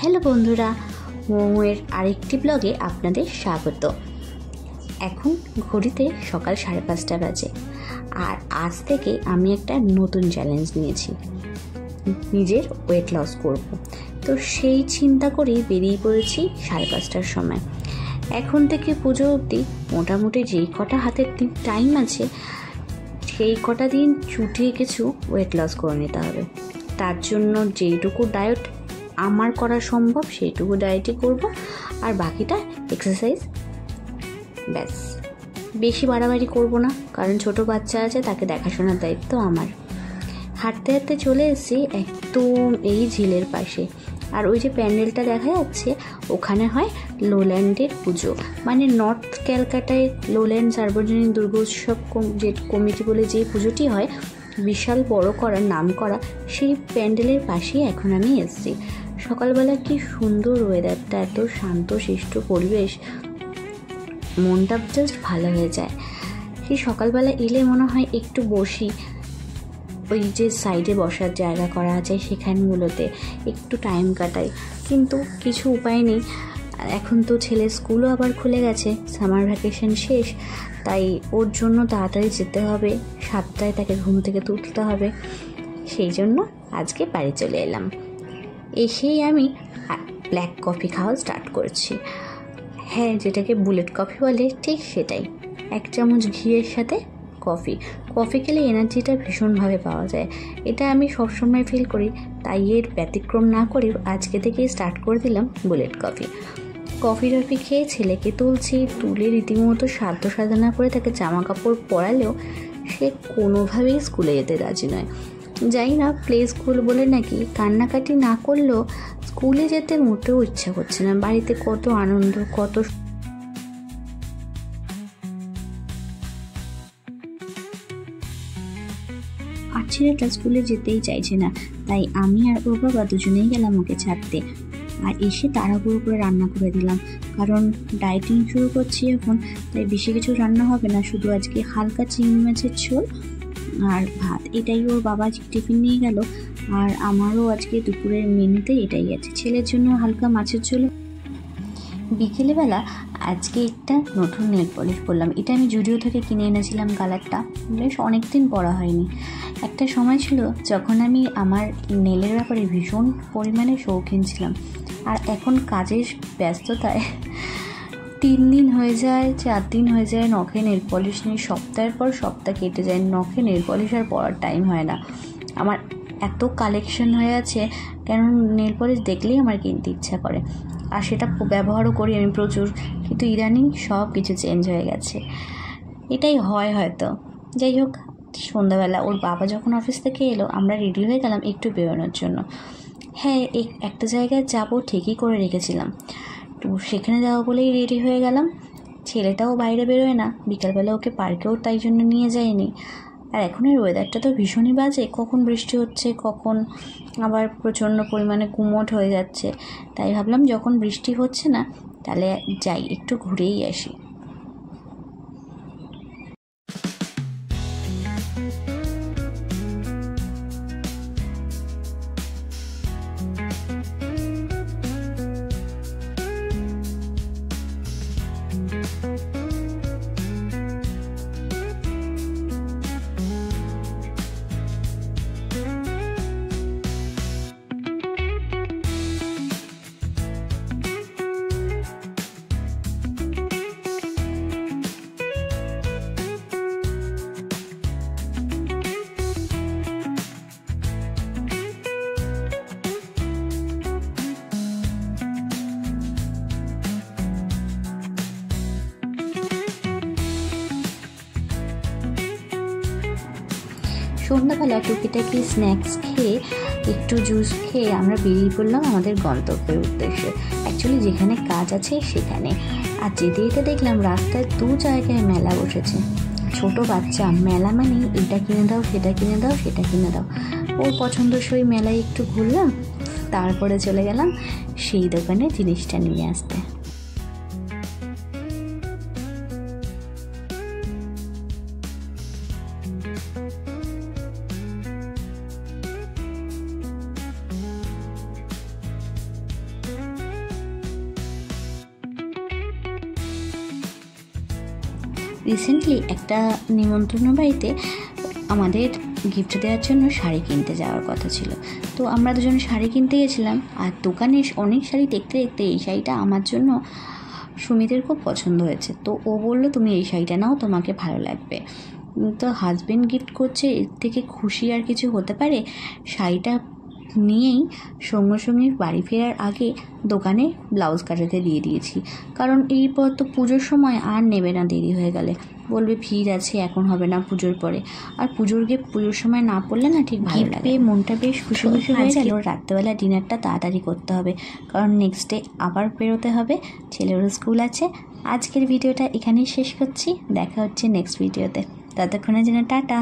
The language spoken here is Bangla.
হ্যালো বন্ধুরা, মোমোয়ের আরেকটি ব্লগে আপনাদের স্বাগত। এখন ঘড়িতে সকাল 5:30 বাজে, আর আজ থেকে আমি একটা নতুন চ্যালেঞ্জ নিয়েছি, নিজের ওয়েট লস করব। তো সেই চিন্তা করেই বেরিয়ে পড়েছি 5:30টার সময়। এখন থেকে পুজো অবধি মোটামুটি যেই কটা হাতের টাইম আছে সেই কটা দিন চুটিয়ে কিছু ওয়েট লস করে নিতে হবে। তার জন্য যেইটুকু ডায়েট আমার করা সম্ভব সেইটুকু ডায়েটই করব, আর বাকিটা এক্সারসাইজ। ব্যাস, বেশি বাড়াবাড়ি করব না, কারণ ছোট বাচ্চা আছে, তাকে দেখাশোনার দায়িত্ব আমার। হাঁটতে হাঁটতে চলে এসেছি একদম এই ঝিলের পাশে। আর ওই যে প্যান্ডেলটা দেখা যাচ্ছে, ওখানে হয় লোল্যান্ডের পুজো, মানে নর্থ ক্যালকাটায় লোল্যান্ড সার্বজনীন দুর্গোৎসব যে কমিটি বলে যে পুজোটি হয়, বিশাল বড় করা, নাম করা, সেই প্যান্ডেলের পাশেই এখন আমি এসেছি। সকালবেলা কি সুন্দর ওয়েদারটা, এত শান্ত শিষ্ট পরিবেশ, মনটা জাস্ট ভালো হয়ে যায়। সেই সকালবেলা এলে মনে হয় একটু বসি, ওই যে সাইডে বসার জায়গা করা আছে সেখানগুলোতে একটু টাইম কাটাই, কিন্তু কিছু উপায় নেই। এখন তো ছেলের স্কুলও আবার খুলে গেছে, সামার ভ্যাকেশন শেষ, তাই ওর জন্য তাড়াতাড়ি যেতে হবে, 7টায় তাকে ঘুম থেকে তুলতে হবে। সেই জন্য আজকে বাড়ি চলে এলাম। এসেই আমি ব্ল্যাক কফি খাওয়া স্টার্ট করছি। হ্যাঁ, যেটাকে বুলেট কফি বলে, ঠিক সেটাই। 1 চামচ ঘিয়ের সাথে কফি খেলে এনার্জিটা ভীষণভাবে পাওয়া যায়, এটা আমি সবসময় ফিল করি। তাই এর ব্যতিক্রম না করে আজকে থেকেই স্টার্ট করে দিলাম বুলেট কফি খেয়ে ছেলেকে তুলে রীতিমতো সাধ্য সাধনা করে তাকে জামা কাপড় পরালেও সে কোনোভাবেই স্কুলে যেতে রাজি নয়। জানি না, প্লে স্কুল বলে নাকি কান্নাকাটি না করলেও স্কুলে যেতে মোটেও ইচ্ছা করছে না। বাড়িতে কত আনন্দ, কত আর ছেলেটা স্কুলে যেতেই চাইছে না, তাই আমি আর ওর বাবা দুজনেই গেলাম ওকে ছাড়তে। আর এসে তাড়াহুড়ো করে রান্না করে দিলাম, কারণ ডায়েটিং শুরু করছি এখন, তাই বেশি কিছু রান্না হবে না, শুধু আজকে হালকা চিংড়ি মাছের ঝোল আর ভাত, এটাই ওর বাবা টিফিন নিয়ে গেল। আর আমারও আজকে দুপুরের মেনুতে এটাই আছে, ছেলের জন্য হালকা মাছের ঝোল। বিকেলবেলা আজকে একটা নতুন নেল পলিশ করলাম, এটা আমি জুডিও থেকে কিনে এনেছিলাম। কালারটা বেশ অনেক দিন পরা হয়নি। একটা সময় ছিল যখন আমি আমার নেলের ব্যাপারে ভীষণ পরিমাণে শৌখিন ছিলাম, আর এখন কাজের ব্যস্ততায় 3 দিন হয়ে যায়, 4 দিন হয়ে যায় নখে নেল পলিশ নিয়ে, সপ্তাহের পর সপ্তাহ কেটে যায়, নখে নেল পলিশ আর পরার টাইম হয় না। আমার এত কালেকশন হয়ে আছে, কেন নেল পলিশ দেখলেই আমার কিনতে ইচ্ছা করে, আর সেটা ব্যবহারও করি আমি প্রচুর, কিন্তু ইদানিং সব কিছু চেঞ্জ হয়ে গেছে। এটাই হয় হয়তো। যাই হোক, সন্ধ্যাবেলা ওর বাবা যখন অফিস থেকে এলো, আমরা রেডি হয়ে গেলাম একটু বেরোনোর জন্য। হ্যাঁ, একটা জায়গায় যাবো ঠিকই করে রেখেছিলাম, তো সেখানে যাবো বলেই রেডি হয়ে গেলাম। ছেলেটাও বাইরে বেরোয় না, বিকালবেলা ওকে পার্কেও তাই জন্য নিয়ে যাইনি। আর এখনের ওয়েদারটা তো ভীষণই বাজে, কখন বৃষ্টি হচ্ছে, কখন আবার প্রচণ্ড পরিমাণে গুমোট হয়ে যাচ্ছে। তাই ভাবলাম যখন বৃষ্টি হচ্ছে না, তাহলে যাই একটু ঘুরেই আসি। সন্ধ্যাবেলা টুকিটাকি স্ন্যাক্স খেয়ে, একটু জুস খেয়ে আমরা বেরিয়ে পড়লাম আমাদের গন্তব্যের উদ্দেশ্যে। অ্যাকচুয়ালি যেখানে কাজ আছে সেখানে। আর যেতে যেতে দেখলাম রাস্তায় 2 জায়গায় মেলা বসেছে। ছোট বাচ্চা, মেলা মানে এটা কিনে দাও, সেটা কিনে দাও, সেটা কিনে দাও। ওর পছন্দসই মেলায় একটু ঘুরলাম, তারপরে চলে গেলাম সেই দোকানে জিনিসটা নিয়ে আসতে। রিসেন্টলি একটা নিমন্ত্রণ বাড়িতে আমাদের গিফট দেওয়ার জন্য শাড়ি কিনতে যাওয়ার কথা ছিল। তো আমরা দুজন শাড়ি কিনতে গেছিলাম, আর দোকানে অনেক শাড়ি দেখতে দেখতে এই শাড়িটা আমার জন্য সুমিতের খুব পছন্দ হয়েছে। তো ও বললো তুমি এই শাড়িটা নাও, তোমাকে ভালো লাগবে। তো হাজব্যান্ড গিফট করছে, এর থেকে খুশি আর কিছু হতে পারে। শাড়িটা নিয়েই সঙ্গে সঙ্গে বাড়ি ফেরার আগে দোকানে ব্লাউজ কাটাতে দিয়ে দিয়েছি, কারণ এরপর তো পুজোর সময় আর নেবে না, দেরি হয়ে গেলে বলবে ভিড় আছে, এখন হবে না, পুজোর পরে। আর পুজোর গিফট পুজোর সময় না পড়লে না ঠিক ভালো লাগে। মনটা বেশ খুশি খুশি হয়ে গেল। রাত্রেবেলা ডিনারটা তাড়াতাড়ি করতে হবে, কারণ নেক্সট ডে আবার বেরোতে হবে, ছেলেরও স্কুল আছে। আজকের ভিডিওটা এখানেই শেষ করছি, দেখা হচ্ছে নেক্সট ভিডিওতে। ততক্ষণের জন্য টাটা।